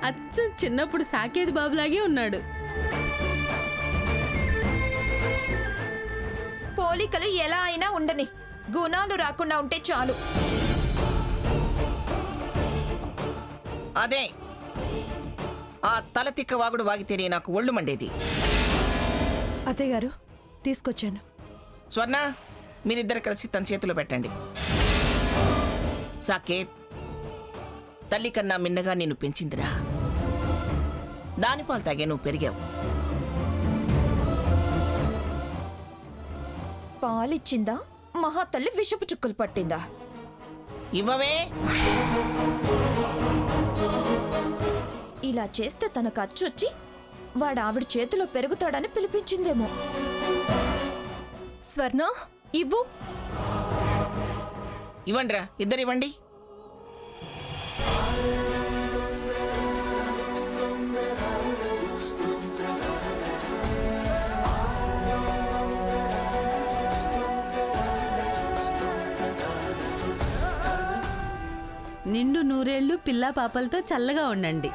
అచ్చం చిన్నప్పుడు సాకేత్ బాబులాగే ఉన్నాడు. పోలికలు ఎలా అయినా ఉండని, గుణాలు రాకుండా ఉంటే చాలు. అదే ఆ తల తిక్క వాగుడు వాగితేనే నాకు ఒళ్ళు మండేది. అత్తయ్య గారు తీసుకొచ్చాను. స్వర్ణ, మీరిద్దరు కలిసి తన చేతిలో పెట్టండి. సాకేత్, తల్లి కన్నా మిన్నగా నిన్ను పెంచిందిరా. దాని పాలు తాగే నువ్వు పెరిగావు. పాలిచ్చిందా, మహాతల్లి విషపు చుక్కలు పట్టిందా? ఇవ్వవే. ఇలా చేస్తే తనకు అచ్చొచ్చి వాడు ఆవిడ చేతిలో పెరుగుతాడని పిలిపించిందేమో. స్వర్ణ ఇవ్వు. ఇవ్వండిరా, ఇద్దరివ్వండి. నిండు నూరేళ్లు పిల్లా పాపలతో చల్లగా ఉండండి.